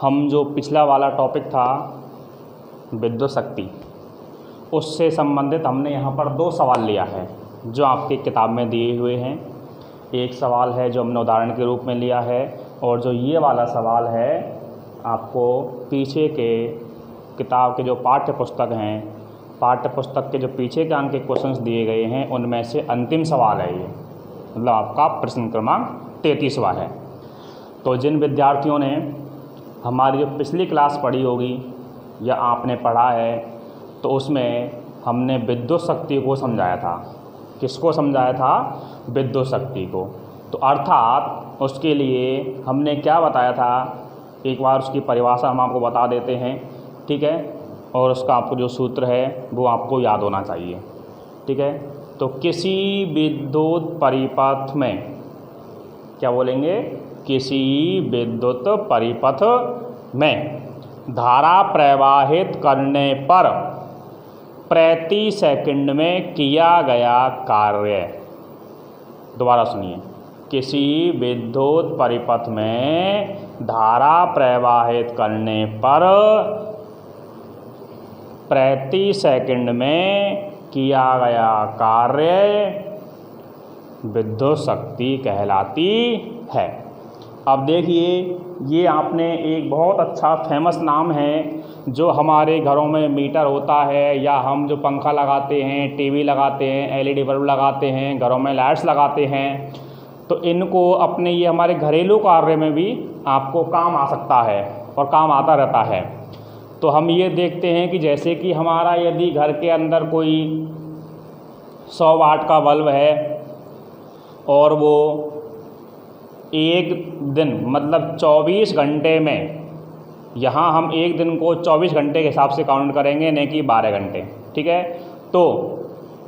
हम जो पिछला वाला टॉपिक था विद्युत शक्ति, उससे संबंधित हमने यहाँ पर 2 सवाल लिया है जो आपकी किताब में दिए हुए हैं। एक सवाल है जो हमने उदाहरण के रूप में लिया है, और जो ये वाला सवाल है आपको पीछे के किताब के जो पाठ्य पुस्तक हैं, पाठ्य पुस्तक के जो पीछे के अंक के क्वेश्चंस दिए गए हैं उनमें से अंतिम सवाल है ये, मतलब आपका प्रश्न क्रमांक 33वां है। तो जिन विद्यार्थियों ने हमारी जो पिछली क्लास पढ़ी होगी या आपने पढ़ा है, तो उसमें हमने विद्युत शक्ति को समझाया था। किसको समझाया था? विद्युत शक्ति को। तो अर्थात उसके लिए हमने क्या बताया था, एक बार उसकी परिभाषा हम आपको बता देते हैं, ठीक है, और उसका आपको जो सूत्र है वो आपको याद होना चाहिए, ठीक है। तो किसी विद्युत परिपथ में, क्या बोलेंगे, किसी विद्युत परिपथ में धारा प्रवाहित करने पर प्रति सेकंड में किया गया कार्य। दोबारा सुनिए, किसी विद्युत परिपथ में धारा प्रवाहित करने पर प्रति सेकंड में किया गया कार्य विद्युत शक्ति कहलाती है। अब देखिए, ये आपने एक बहुत अच्छा फेमस नाम है जो हमारे घरों में मीटर होता है, या हम जो पंखा लगाते हैं, टीवी लगाते हैं, एलईडी बल्ब लगाते हैं, घरों में लाइट्स लगाते हैं, तो इनको अपने ये हमारे घरेलू कार्य में भी आपको काम आ सकता है और काम आता रहता है। तो हम ये देखते हैं कि जैसे कि हमारा यदि घर के अंदर कोई 100 वाट का बल्ब है और वो एक दिन मतलब 24 घंटे में, यहाँ हम एक दिन को 24 घंटे के हिसाब से काउंट करेंगे, नहीं कि 12 घंटे, ठीक है। तो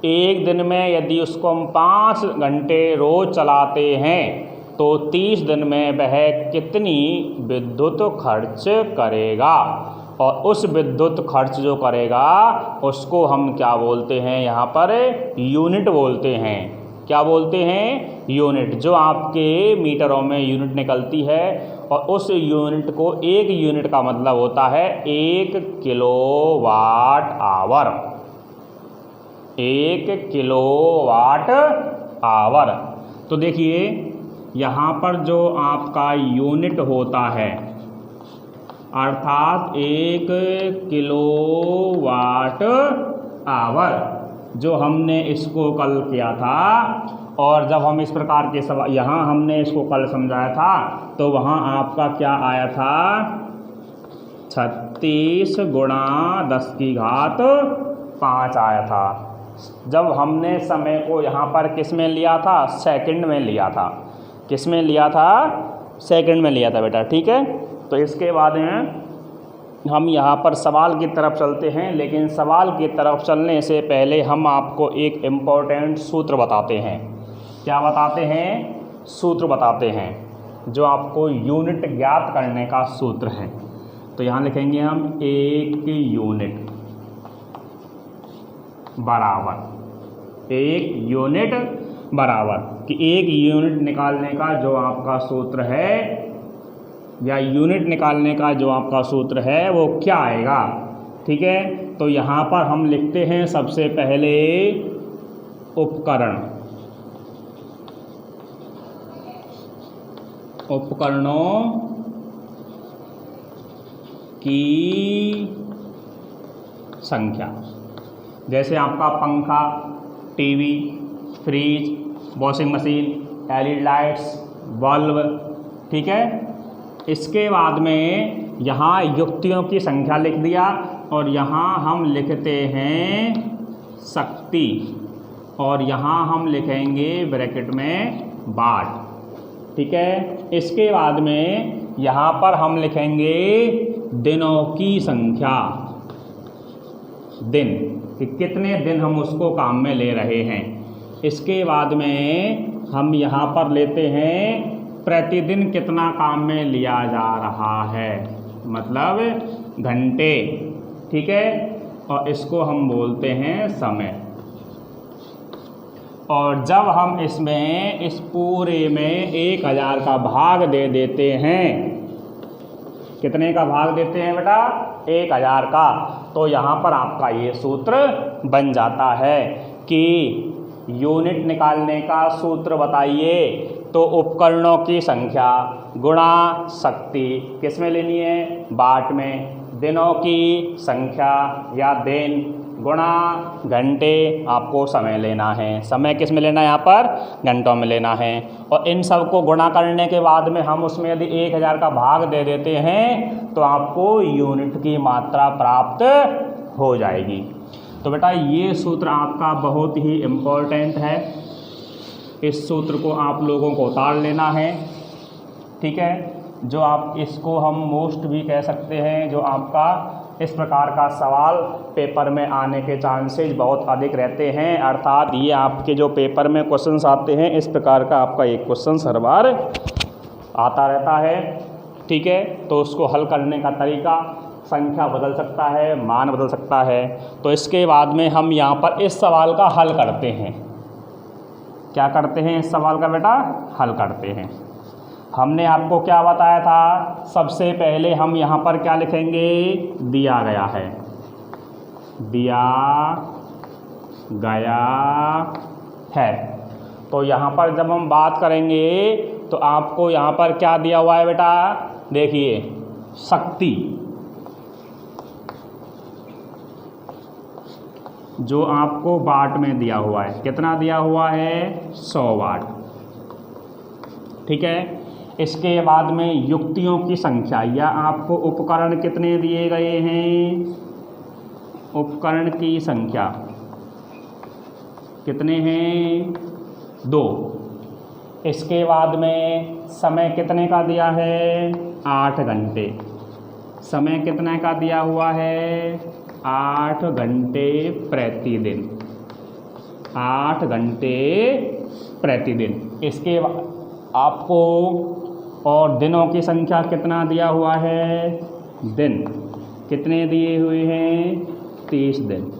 एक दिन में यदि उसको हम 5 घंटे रोज़ चलाते हैं तो 30 दिन में वह कितनी विद्युत खर्च करेगा, और उस विद्युत खर्च जो करेगा उसको हम क्या बोलते हैं, यहाँ पर यूनिट बोलते हैं। क्या बोलते हैं? यूनिट। जो आपके मीटरों में यूनिट निकलती है, और उस यूनिट को, एक यूनिट का मतलब होता है 1 किलोवाट आवर। 1 kilowatt hour. तो देखिए यहाँ पर जो आपका यूनिट होता है, अर्थात 1 किलोवाट आवर, जो हमने इसको कल किया था, और जब हम इस प्रकार के सवाल यहाँ हमने इसको कल समझाया था तो वहाँ आपका क्या आया था, 36 × 10⁵ आया था। जब हमने समय को यहाँ पर किस में लिया था? सेकंड में लिया था। किस में लिया था? सेकंड में लिया था बेटा, ठीक है। तो इसके बाद में हम यहाँ पर सवाल की तरफ चलते हैं, लेकिन सवाल की तरफ चलने से पहले हम आपको एक इम्पोर्टेंट सूत्र बताते हैं। क्या बताते हैं? सूत्र बताते हैं, जो आपको यूनिट ज्ञात करने का सूत्र है। तो यहाँ लिखेंगे हम 1 यूनिट बराबर, 1 यूनिट बराबर कि 1 यूनिट निकालने का जो आपका सूत्र है, या यूनिट निकालने का जो आपका सूत्र है वो क्या आएगा, ठीक है। तो यहाँ पर हम लिखते हैं सबसे पहले उपकरण, उपकरणों की संख्या। जैसे आपका पंखा, TV, fridge, washing machine, LED lights, bulb, ठीक है। इसके बाद में यहाँ युक्तियों की संख्या लिख दिया, और यहाँ हम लिखते हैं शक्ति, और यहाँ हम लिखेंगे ब्रैकेट में वाट, ठीक है। इसके बाद में यहाँ पर हम लिखेंगे दिनों की संख्या, दिन, कि कितने दिन हम उसको काम में ले रहे हैं। इसके बाद में हम यहाँ पर लेते हैं प्रतिदिन कितना काम में लिया जा रहा है, मतलब घंटे, ठीक है। और इसको हम बोलते हैं समय। और जब हम इसमें इस पूरे में 1000 का भाग दे देते हैं कितने का भाग देते हैं बेटा? 1000 का। तो यहाँ पर आपका ये सूत्र बन जाता है कि यूनिट निकालने का सूत्र बताइए। तो उपकरणों की संख्या गुणा शक्ति किस में लेनी है? वाट में। दिनों की संख्या या दिन गुणा घंटे, आपको समय लेना है। समय किस में लेना है? यहाँ पर घंटों में लेना है। और इन सब को गुणा करने के बाद में हम उसमें यदि 1000 का भाग दे देते हैं तो आपको यूनिट की मात्रा प्राप्त हो जाएगी। तो बेटा ये सूत्र आपका बहुत ही इम्पोर्टेंट है। इस सूत्र को आप लोगों को उतार लेना है, ठीक है। जो आप इसको हम मोस्ट भी कह सकते हैं, जो आपका इस प्रकार का सवाल पेपर में आने के चांसेस बहुत अधिक रहते हैं। अर्थात ये आपके जो पेपर में क्वेश्चंस आते हैं, इस प्रकार का आपका एक क्वेश्चन हर बार आता रहता है, ठीक है। तो उसको हल करने का तरीका, संख्या बदल सकता है, मान बदल सकता है। तो इसके बाद में हम यहाँ पर इस सवाल का हल करते हैं। क्या करते हैं? इस सवाल का बेटा हल करते हैं। हमने आपको क्या बताया था? सबसे पहले हम यहाँ पर क्या लिखेंगे? दिया गया है, दिया गया है। तो यहाँ पर जब हम बात करेंगे तो आपको यहाँ पर क्या दिया हुआ है बेटा? देखिए, शक्ति जो आपको वाट में दिया हुआ है। कितना दिया हुआ है? 100 वाट, ठीक है। इसके बाद में युक्तियों की संख्या या आपको उपकरण कितने दिए गए हैं? उपकरण की संख्या कितने हैं? 2। इसके बाद में समय कितने का दिया है? 8 घंटे। समय कितने का दिया हुआ है? 8 घंटे प्रतिदिन, 8 घंटे प्रतिदिन। इसके बाद आपको और दिनों की संख्या कितना दिया हुआ है? दिन कितने दिए हुए हैं? 30 दिन।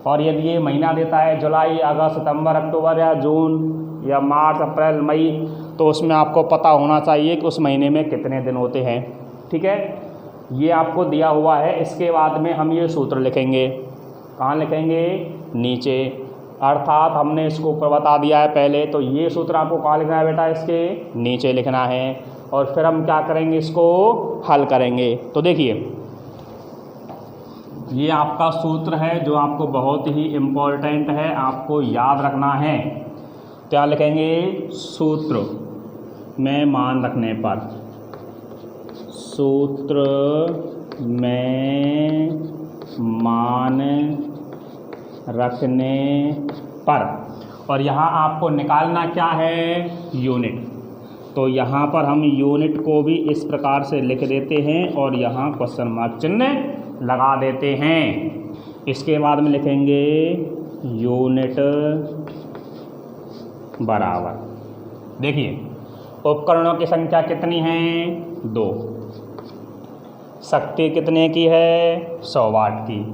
और यदि ये महीना देता है जुलाई, अगस्त, सितंबर, अक्टूबर या जून या मार्च, अप्रैल, मई, तो उसमें आपको पता होना चाहिए कि उस महीने में कितने दिन होते हैं, ठीक है। ये आपको दिया हुआ है। इसके बाद में हम ये सूत्र लिखेंगे। कहाँ लिखेंगे? नीचे। अर्थात हमने इसको ऊपर बता दिया है पहले, तो ये सूत्र आपको कहाँ लिखना है बेटा? इसके नीचे लिखना है। और फिर हम क्या करेंगे? इसको हल करेंगे। तो देखिए, ये आपका सूत्र है जो आपको बहुत ही इम्पोर्टेंट है, आपको याद रखना है। क्या लिखेंगे? सूत्र में मान रखने पर, सूत्र में मान रखने पर। और यहाँ आपको निकालना क्या है? यूनिट। तो यहाँ पर हम यूनिट को भी इस प्रकार से लिख देते हैं और यहाँ क्वेश्चन मार्क चिन्ह लगा देते हैं। इसके बाद में लिखेंगे यूनिट बराबर। देखिए, उपकरणों की संख्या कितनी है? 2। शक्ति कितने की है? 100 वाट की।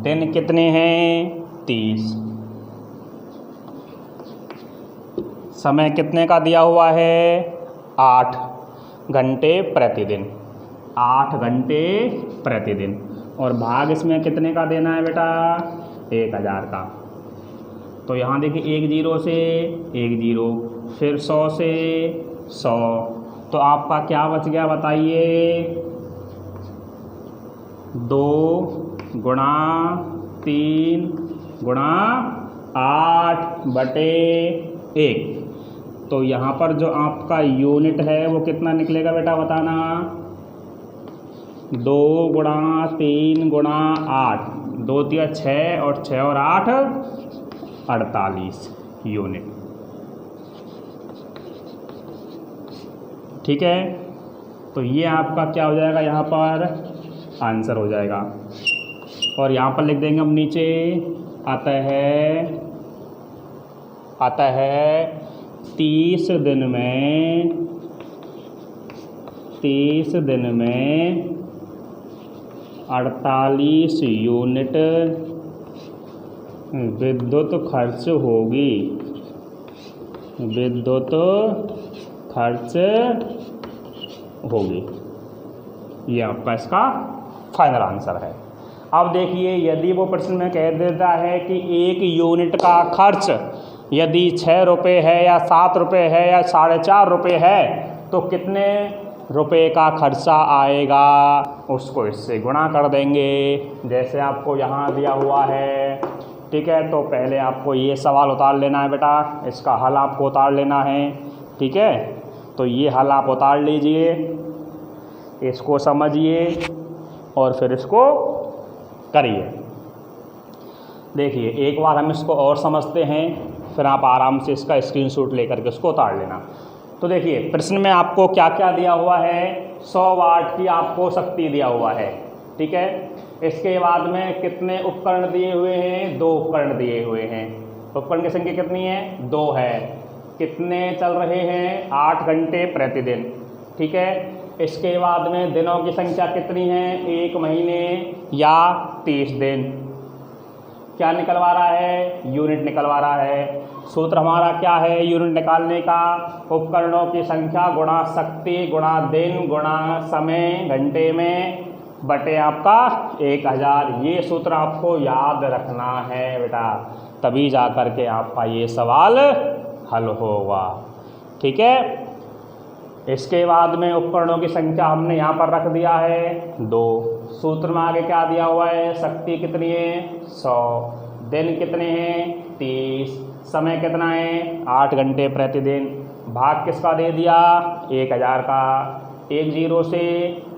दिन कितने हैं? 30। समय कितने का दिया हुआ है? 8 घंटे प्रतिदिन, 8 घंटे प्रतिदिन। और भाग इसमें कितने का देना है बेटा? 1000 का। तो यहाँ देखिए, 1 0 से 1 0, फिर 100 से 100। तो आपका क्या बच गया बताइए? 2 गुणा 3 गुणा 8/1। तो यहाँ पर जो आपका यूनिट है वो कितना निकलेगा बेटा? बताना। 2 गुणा 3 गुणा 8, 2 3 6 और 6 और 8 48 यूनिट, ठीक है। तो ये आपका क्या हो जाएगा? यहाँ पर आंसर हो जाएगा। और यहाँ पर लिख देंगे हम नीचे, आता है 30 दिन में 48 यूनिट विद्युत खर्च होगी, विद्युत खर्च होगी। ये आपका इसका फाइनल आंसर है। अब देखिए, यदि वो प्रश्न में कह देता है कि 1 यूनिट का खर्च यदि 6 रुपये है या 7 रुपये है या 4.5 रुपये है तो कितने रुपए का खर्चा आएगा, उसको इससे गुणा कर देंगे। जैसे आपको यहाँ दिया हुआ है, ठीक है। तो पहले आपको ये सवाल उतार लेना है बेटा, इसका हल आपको उतार लेना है, ठीक है। तो ये हल आप उतार लीजिए, इसको समझिए और फिर इसको करिए। देखिए, एक बार हम इसको और समझते हैं, फिर आप आराम से इसका स्क्रीनशॉट लेकर के उसको उतार लेना। तो देखिए, प्रश्न में आपको क्या क्या दिया हुआ है, 100 वाट की आपको शक्ति दिया हुआ है, ठीक है। इसके बाद में कितने उपकरण दिए हुए हैं, 2 उपकरण दिए हुए हैं। उपकरण की संख्या कितनी है, 2 है। कितने चल रहे हैं, 8 घंटे प्रतिदिन, ठीक है। इसके बाद में दिनों की संख्या कितनी है, 1 महीने या 30 दिन। क्या निकलवा रहा है, यूनिट निकलवा रहा है। सूत्र हमारा क्या है यूनिट निकालने का, उपकरणों की संख्या गुणा शक्ति गुणा दिन गुणा समय घंटे में बटे आपका 1000। ये सूत्र आपको याद रखना है बेटा, तभी जा कर के आपका ये सवाल हल होगा, ठीक है। इसके बाद में उपकरणों की संख्या हमने यहाँ पर रख दिया है 2। सूत्र में आगे क्या दिया हुआ है, शक्ति कितनी है 100, दिन कितने हैं 30, समय कितना है 8 घंटे प्रतिदिन। भाग किसका दे दिया, 1000 का। 1 0 से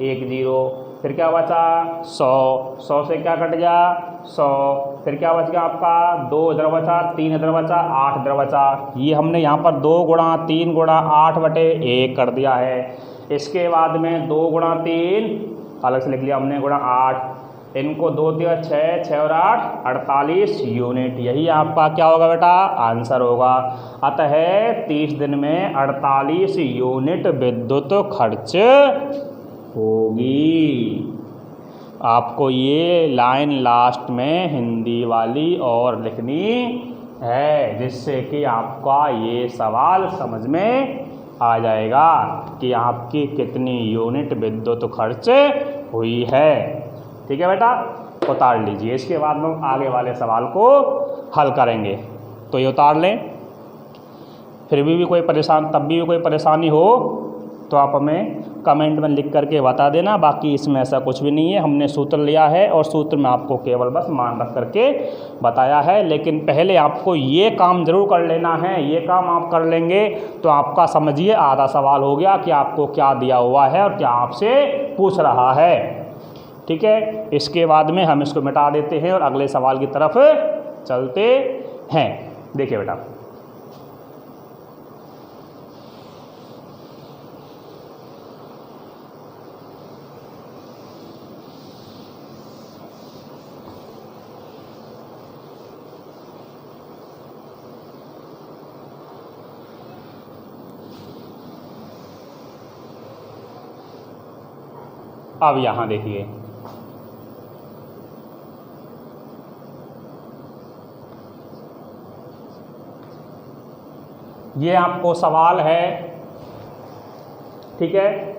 1 0, फिर क्या बचा 100 से क्या कट गया 100, फिर क्या बच गया आपका 2 इधर बचा, 3 इधर बचा, 8 इधर बचा। ये हमने यहाँ पर 2 गुणा 3 गुणा 8 बटे 1 कर दिया है। इसके बाद में 2 गुणा 3 अलग से लिख लिया हमने गुणा 8, इनको 2 दिया 6, 6 और 8 48 यूनिट। यही आपका क्या होगा बेटा, आंसर होगा। अतः 30 दिन में 48 यूनिट विद्युत खर्च होगी। आपको ये लाइन लास्ट में हिंदी वाली और लिखनी है, जिससे कि आपका ये सवाल समझ में आ जाएगा कि आपकी कितनी यूनिट विद्युत खर्च हुई है, ठीक है बेटा। उतार लीजिए, इसके बाद हम आगे वाले सवाल को हल करेंगे। तो ये उतार लें, फिर भी कोई परेशानी हो तो आप हमें कमेंट में लिख करके बता देना। बाकी इसमें ऐसा कुछ भी नहीं है, हमने सूत्र लिया है और सूत्र में आपको केवल बस मान रख करके बताया है। लेकिन पहले आपको ये काम ज़रूर कर लेना है। ये काम आप कर लेंगे तो आपका समझिए आधा सवाल हो गया कि आपको क्या दिया हुआ है और क्या आपसे पूछ रहा है, ठीक है। इसके बाद में हम इसको मिटा देते हैं और अगले सवाल की तरफ चलते हैं। देखिए बेटा, अब यहाँ देखिए, ये आपको सवाल है, ठीक है।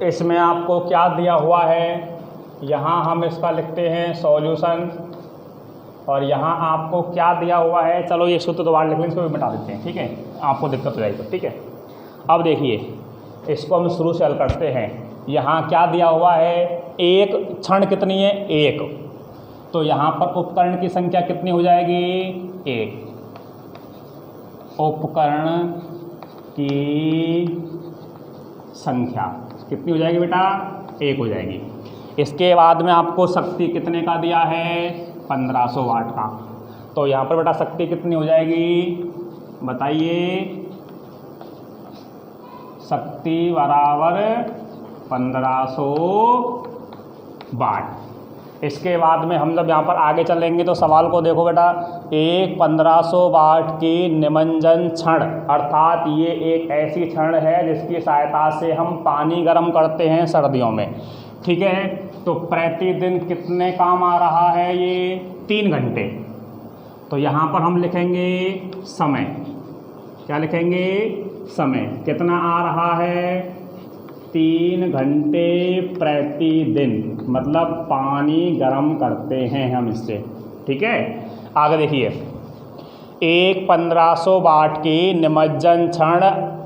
इसमें आपको क्या दिया हुआ है, यहाँ हम इसका लिखते हैं सॉल्यूशन, और यहाँ आपको क्या दिया हुआ है। चलो ये सूत्र दोबारा लिख लें, इसको भी मिटा देते हैं, ठीक है, आपको दिक्कत हो जाएगी, ठीक है। अब देखिए, इसको हम शुरू से हल करते हैं। यहाँ क्या दिया हुआ है, एक क्षण कितनी है 1, तो यहाँ पर उपकरण की संख्या कितनी हो जाएगी 1। उपकरण की संख्या कितनी हो जाएगी बेटा, 1 हो जाएगी। इसके बाद में आपको शक्ति कितने का दिया है 1500 वाट का, तो यहाँ पर बेटा शक्ति कितनी हो जाएगी बताइए। शक्ति बराबर 1500 वाट। इसके बाद में हम जब यहाँ पर आगे चलेंगे तो सवाल को देखो बेटा, एक 1500 वाट की निमज्जन क्षण, अर्थात ये एक ऐसी क्षण है जिसकी सहायता से हम पानी गर्म करते हैं सर्दियों में, ठीक है। तो प्रतिदिन कितने काम आ रहा है ये 3 घंटे। तो यहाँ पर हम लिखेंगे समय, क्या लिखेंगे समय कितना आ रहा है, 3 घंटे प्रतिदिन, मतलब पानी गर्म करते हैं हम इससे। ठीक है, आगे देखिए, एक 1500 वाट की निमज्जन क्षण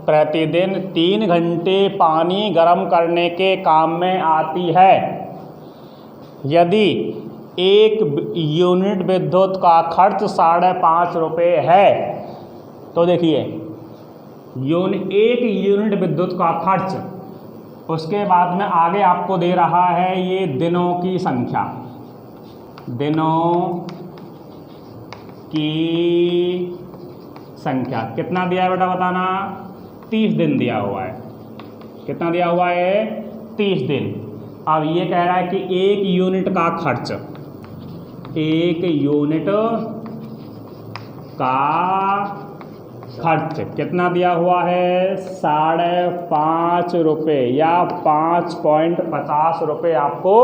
प्रतिदिन 3 घंटे पानी गर्म करने के काम में आती है। यदि 1 यूनिट विद्युत का खर्च 5.5 रुपये है, तो देखिए 1 यूनिट विद्युत का खर्च, उसके बाद में आगे आपको दे रहा है ये दिनों की संख्या, दिनों की संख्या कितना दिया है बेटा बताना, 30 दिन दिया हुआ है। कितना दिया हुआ है, 30 दिन। अब ये कह रहा है कि 1 यूनिट का खर्च, 1 यूनिट का खर्च कितना दिया हुआ है, 5.5 रुपये या 5.50 रुपये आपको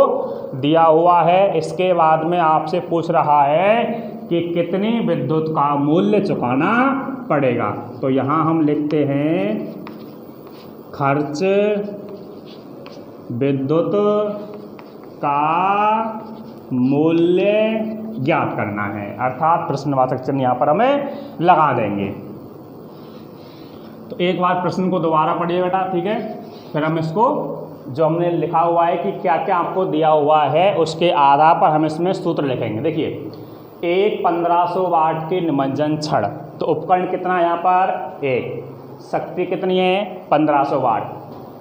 दिया हुआ है। इसके बाद में आपसे पूछ रहा है कि कितनी विद्युत का मूल्य चुकाना पड़ेगा। तो यहाँ हम लिखते हैं खर्च विद्युत का मूल्य ज्ञात करना है, अर्थात प्रश्नवाचक चिन्ह यहाँ पर हमें लगा देंगे। तो एक बार प्रश्न को दोबारा पढ़िए बेटा, ठीक है, फिर हम इसको जो हमने लिखा हुआ है कि क्या क्या आपको दिया हुआ है उसके आधार पर हम इसमें सूत्र लिखेंगे। देखिए, एक 1500 वाट की निमज्जन क्षण, तो उपकरण कितना है यहाँ पर, 1, शक्ति कितनी है 1500 वाट,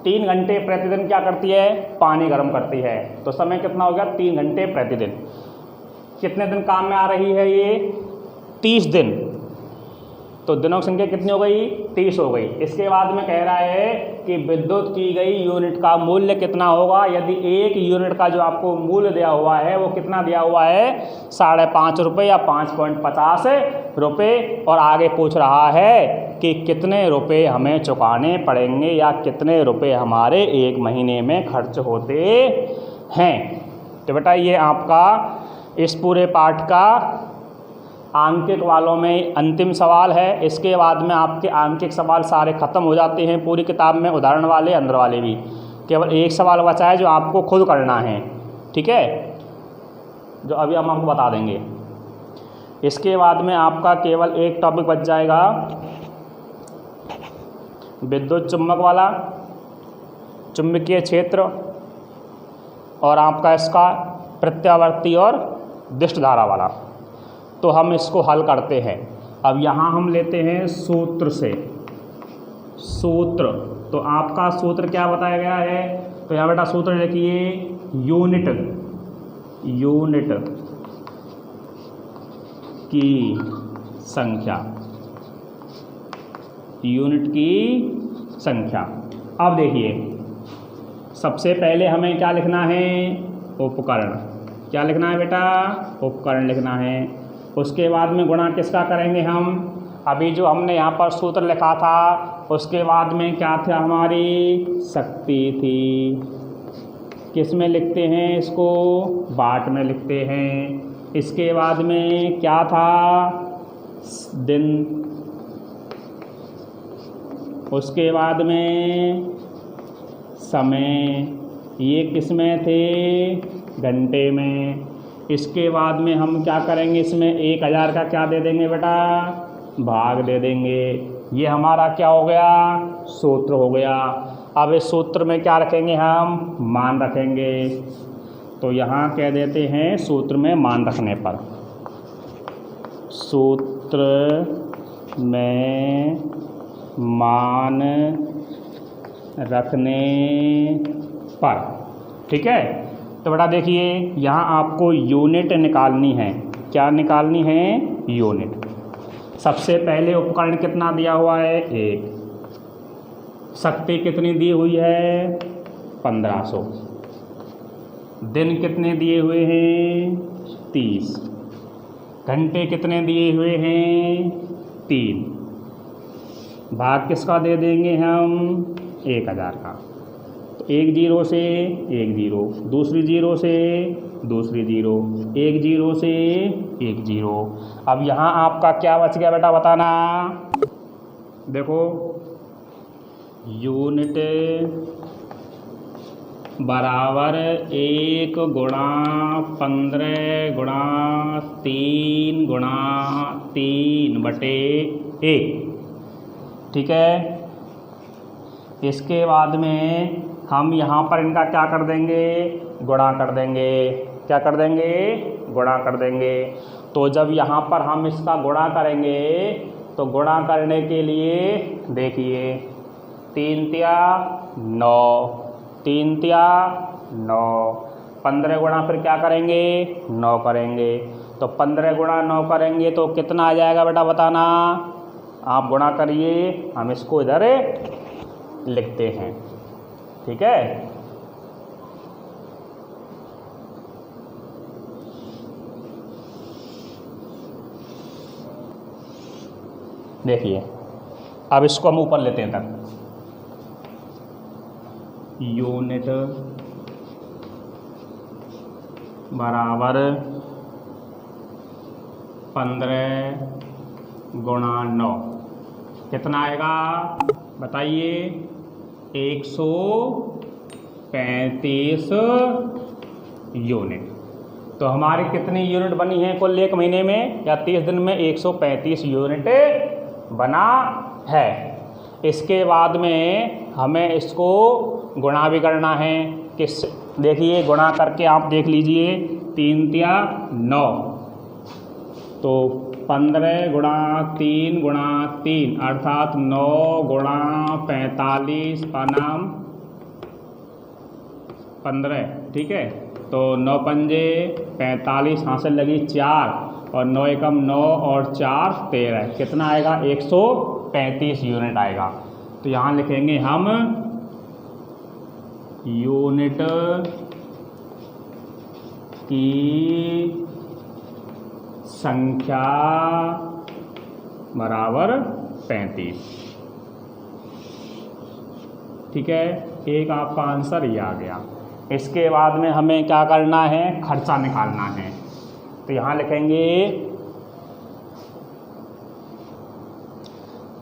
3 घंटे प्रतिदिन क्या करती है, पानी गर्म करती है, तो समय कितना हो गया 3 घंटे प्रतिदिन। कितने दिन काम में आ रही है ये, 30 दिन, तो दिनों की संख्या कितनी हो गई, 30 हो गई। इसके बाद में कह रहा है कि विद्युत की गई यूनिट का मूल्य कितना होगा। यदि 1 यूनिट का जो आपको मूल्य दिया हुआ है वो कितना दिया हुआ है, 5.5 रुपये या 5.50 रुपये, और आगे पूछ रहा है कि कितने रुपए हमें चुकाने पड़ेंगे या कितने रुपए हमारे 1 महीने में खर्च होते हैं। तो बेटा ये आपका इस पूरे पाठ का आंकिक वालों में अंतिम सवाल है। इसके बाद में आपके आंकिक सवाल सारे ख़त्म हो जाते हैं पूरी किताब में, उदाहरण वाले अंदर वाले भी। केवल एक सवाल बचा है जो आपको खुद करना है, ठीक है, जो अभी हम आपको बता देंगे। इसके बाद में आपका केवल एक टॉपिक बच जाएगा, विद्युत चुम्बक वाला, चुंबकीय क्षेत्र, और आपका इसका प्रत्यावर्ती और दिष्ट धारा वाला। तो हम इसको हल करते हैं। अब यहाँ हम लेते हैं सूत्र से, सूत्र, तो आपका सूत्र क्या बताया गया है, तो यहाँ बेटा सूत्र लिखिए, यूनिट की संख्या, यूनिट की संख्या। अब देखिए, सबसे पहले हमें क्या लिखना है, उपकरण। क्या लिखना है बेटा, उपकरण लिखना है। उसके बाद में गुणा किसका करेंगे हम, अभी जो हमने यहाँ पर सूत्र लिखा था उसके बाद में क्या था, हमारी शक्ति थी। किस में लिखते हैं इसको, वाट में लिखते हैं। इसके बाद में क्या था, दिन। उसके बाद में समय, ये किस में थे, घंटे में। इसके बाद में हम क्या करेंगे, इसमें 1000 का क्या दे देंगे बेटा, भाग दे देंगे। ये हमारा क्या हो गया, सूत्र हो गया। अब इस सूत्र में क्या रखेंगे, हम मान रखेंगे। तो यहाँ कह देते हैं सूत्र में मान रखने पर, सूत्र में मान रखने पर, ठीक है। तो बेटा देखिए, यहाँ आपको यूनिट निकालनी है। क्या निकालनी है, यूनिट। सबसे पहले उपकरण कितना दिया हुआ है, 1। शक्ति कितनी दी हुई है, 1500। दिन कितने दिए हुए हैं, 30। घंटे कितने दिए हुए हैं, 3। भाग किसका दे देंगे हम, 1000 का। तो 1 0 से 1 0, दूसरी 0 से दूसरी 0, 1 0 से 1 0। अब यहाँ आपका क्या बच गया बेटा बताना, देखो यूनिट बराबर 1 गुणा 15 गुणा 3 गुणा 3/1। ठीक है। इसके बाद में हम यहाँ पर इनका क्या कर देंगे, गुणा कर देंगे। क्या कर देंगे, गुणा कर देंगे। तो जब यहाँ पर हम इसका गुणा करेंगे तो गुणा करने के लिए देखिए 3 तिया 9, 3 तिया 9, 15 गुणा फिर क्या करेंगे 9 करेंगे। तो 15 गुणा 9 करेंगे तो कितना आ जाएगा बेटा बताना। आप गुणा करिए, हम इसको इधर लिखते हैं। ठीक है। देखिए अब इसको हम ऊपर लेते हैं तक। यूनिट बराबर 15 गुणा 9 कितना आएगा बताइए। 135 यूनिट। तो हमारी कितनी यूनिट बनी है कुल एक महीने में या 30 दिन में? 135 यूनिट बना है। इसके बाद में हमें इसको गुणा भी करना है। किस देखिए गुणा करके आप देख लीजिए 3 तिया 9, तो 15 गुणा 3 गुणा 3 अर्थात 9 गुणा 45 का नाम 15। ठीक है। तो 9 पंजे 45, हाथ से लगी 4 और 9 एकम 9 और 4 13। कितना आएगा 135 यूनिट आएगा। तो यहाँ लिखेंगे हम यूनिट की संख्या बराबर 35। ठीक है। एक आपका आंसर ये आ गया। इसके बाद में हमें क्या करना है, खर्चा निकालना है। तो यहाँ लिखेंगे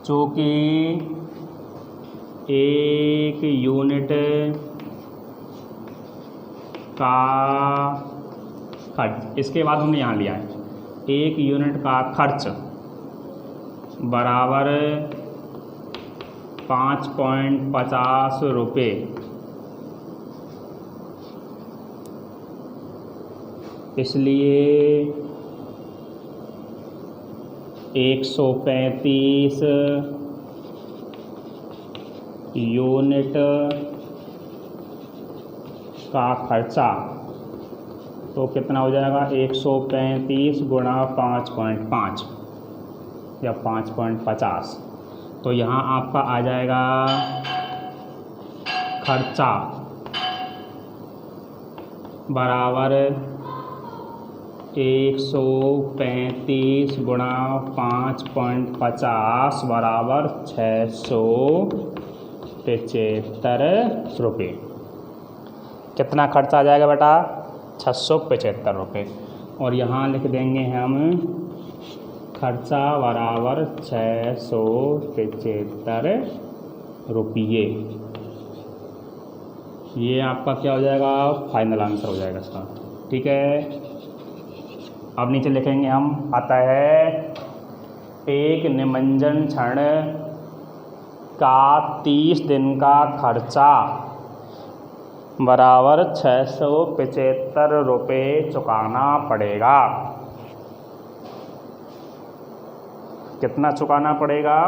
चूँकि 1 यूनिट का खर्च, इसके बाद हमने यहाँ लिया है 1 यूनिट का खर्च बराबर 5.50 रुपये। इसलिए 135 यूनिट का खर्चा तो कितना हो जाएगा 135 गुणा 5.5 या 5.50। तो यहाँ आपका आ जाएगा खर्चा बराबर 135 गुणा 5.50 बराबर 675 रुपये। कितना खर्चा आ जाएगा बेटा 675 रुपये। और यहाँ लिख देंगे हम खर्चा बराबर 675 रुपये। ये आपका क्या हो जाएगा, फाइनल आंसर हो जाएगा इसका। ठीक है। अब नीचे लिखेंगे हम, आता है एक निमज्जन क्षण का 30 दिन का खर्चा बराबर 675 रुपये चुकाना पड़ेगा। कितना चुकाना पड़ेगा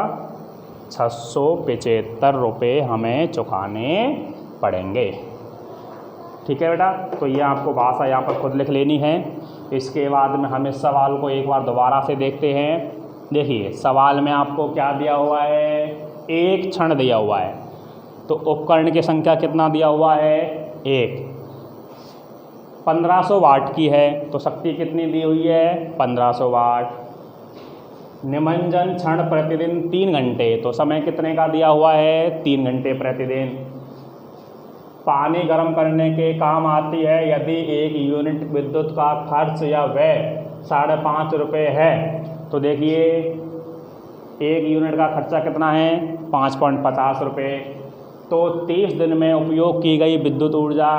675 रुपये हमें चुकाने पड़ेंगे। ठीक है बेटा। तो ये आपको भाषा यहाँ पर खुद लिख लेनी है। इसके बाद में हम इस सवाल को एक बार दोबारा से देखते हैं। देखिए सवाल में आपको क्या दिया हुआ है, एक क्षण दिया हुआ है। तो उपकरण की संख्या कितना दिया हुआ है 1। 1500 वाट की है तो शक्ति कितनी दी हुई है 1500 वाट। निमज्जन क्षण प्रतिदिन 3 घंटे तो समय कितने का दिया हुआ है 3 घंटे प्रतिदिन। पानी गर्म करने के काम आती है यदि 1 यूनिट विद्युत का खर्च या व्यय 5.5 रुपये है। तो देखिए 1 यूनिट का खर्चा कितना है 5.50 रुपये। तो 30 दिन में उपयोग की गई विद्युत ऊर्जा,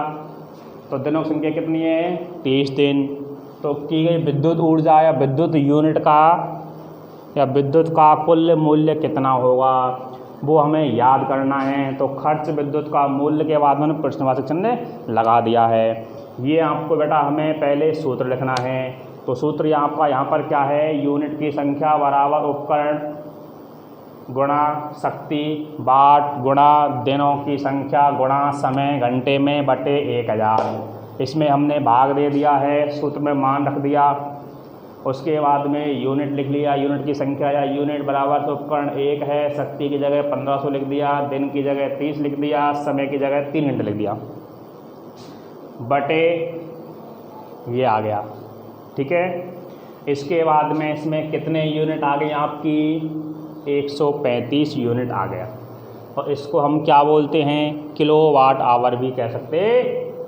तो दिनों की संख्या कितनी है? 30 दिन। तो की गई विद्युत ऊर्जा या विद्युत यूनिट का या विद्युत का कुल मूल्य कितना होगा, वो हमें याद करना है। तो खर्च विद्युत का मूल्य के बाद मैंने प्रश्नवाचक चिन्ह लगा दिया है। ये आपको बेटा हमें पहले सूत्र लिखना है। तो सूत्र आपका यहाँ पर क्या है? यूनिट की संख्या बराबर उपकरण गुणा शक्ति वाट गुणा दिनों की संख्या गुणा समय घंटे में बटे 1000। इसमें हमने भाग दे दिया है, सूत्र में मान रख दिया। उसके बाद में यूनिट लिख लिया, यूनिट की संख्या या यूनिट बराबर तो उपकरण 1 है, शक्ति की जगह 1500 लिख दिया, दिन की जगह 30 लिख दिया, समय की जगह 3 घंटे लिख दिया, बटे ये आ गया। ठीक है। इसके बाद में इसमें कितने यूनिट आ गए आपकी? 135 यूनिट आ गया। और इसको हम क्या बोलते हैं? किलोवाट आवर भी कह सकते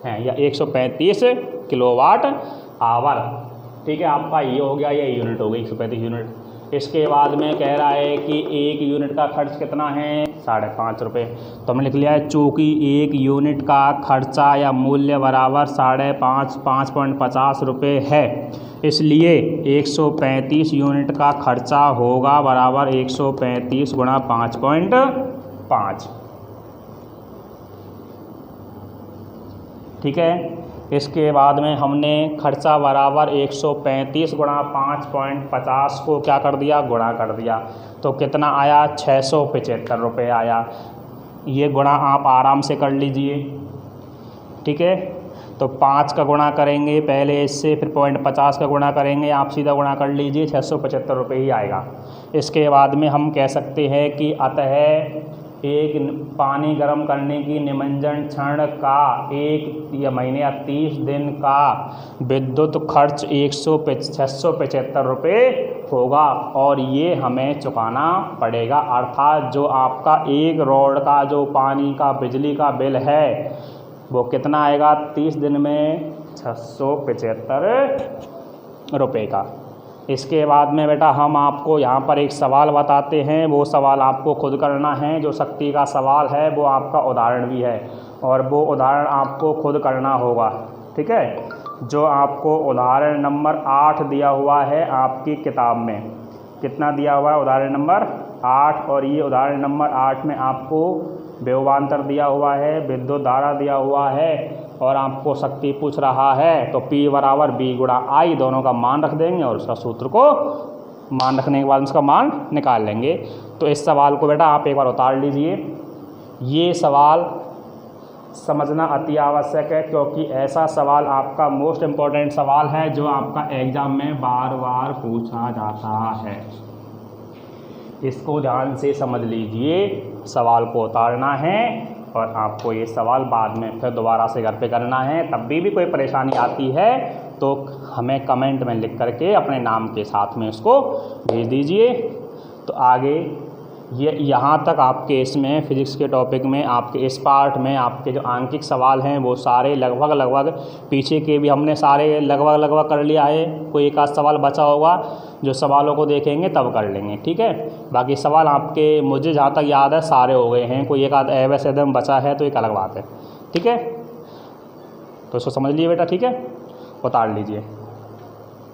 हैं, या 135 किलोवाट आवर। ठीक है, आपका ये हो गया, ये यूनिट हो गई 135 यूनिट। इसके बाद में कह रहा है कि एक यूनिट का खर्च कितना है? 5.5 रुपये। तो हमने लिख लिया है चूँकि एक यूनिट का खर्चा या मूल्य बराबर 5.50 रुपये है, इसलिए 135 यूनिट का खर्चा होगा बराबर 135 गुणा 5.5। ठीक है। इसके बाद में हमने खर्चा बराबर 135 गुणा 5.50 को क्या कर दिया? गुणा कर दिया। तो कितना आया? 675 रुपये आया। ये गुणा आप आराम से कर लीजिए। ठीक है। तो 5 का गुणा करेंगे पहले इससे, फिर 0.50 का गुणा करेंगे, आप सीधा गुणा कर लीजिए, 675 रुपये ही आएगा। इसके बाद में हम कह सकते हैं कि अतः एक पानी गर्म करने की निमज्जन क्षण का 1 या महीने या 30 दिन का विद्युत खर्च 675 रुपये होगा, और ये हमें चुकाना पड़ेगा। अर्थात जो आपका एक रॉड का जो पानी का बिजली का बिल है वो कितना आएगा? 30 दिन में 675 रुपये का। इसके बाद में बेटा हम आपको यहाँ पर एक सवाल बताते हैं, वो सवाल आपको खुद करना है। जो शक्ति का सवाल है वो आपका उदाहरण भी है, और वो उदाहरण आपको खुद करना होगा। ठीक है। जो आपको उदाहरण नंबर 8 दिया हुआ है आपकी किताब में, कितना दिया हुआ है? उदाहरण नंबर 8। और ये उदाहरण नंबर 8 में आपको विभवांतर दिया हुआ है, विद्युत धारा दिया हुआ है, और आपको शक्ति पूछ रहा है। तो P बराबर B गुणा I, दोनों का मान रख देंगे और उसका सूत्र को मान रखने के बाद उसका मान निकाल लेंगे। तो इस सवाल को बेटा आप एक बार उतार लीजिए। ये सवाल समझना अति आवश्यक है, क्योंकि ऐसा सवाल आपका मोस्ट इम्पॉर्टेंट सवाल है जो आपका एग्ज़ाम में बार बार पूछा जाता है। इसको ध्यान से समझ लीजिए, सवाल को उतारना है और आपको ये सवाल बाद में फिर दोबारा से घर पे करना है। तब भी कोई परेशानी आती है तो हमें कमेंट में लिख करके अपने नाम के साथ में उसको भेज दीजिए। तो आगे ये यहाँ तक आपके इसमें फिज़िक्स के टॉपिक में आपके इस पार्ट में आपके जो आंकिक सवाल हैं वो सारे लगभग पीछे के भी हमने सारे लगभग कर लिया है। कोई एक आध सवाल बचा होगा, जो सवालों को देखेंगे तब कर लेंगे। ठीक है। बाकी सवाल आपके मुझे जहाँ तक याद है सारे हो गए हैं। कोई एक आध ऐसे एकदम बचा है तो एक अलग बात है। ठीक है। तो इसको समझ लीजिए बेटा। ठीक है, उतार लीजिए।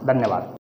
धन्यवाद।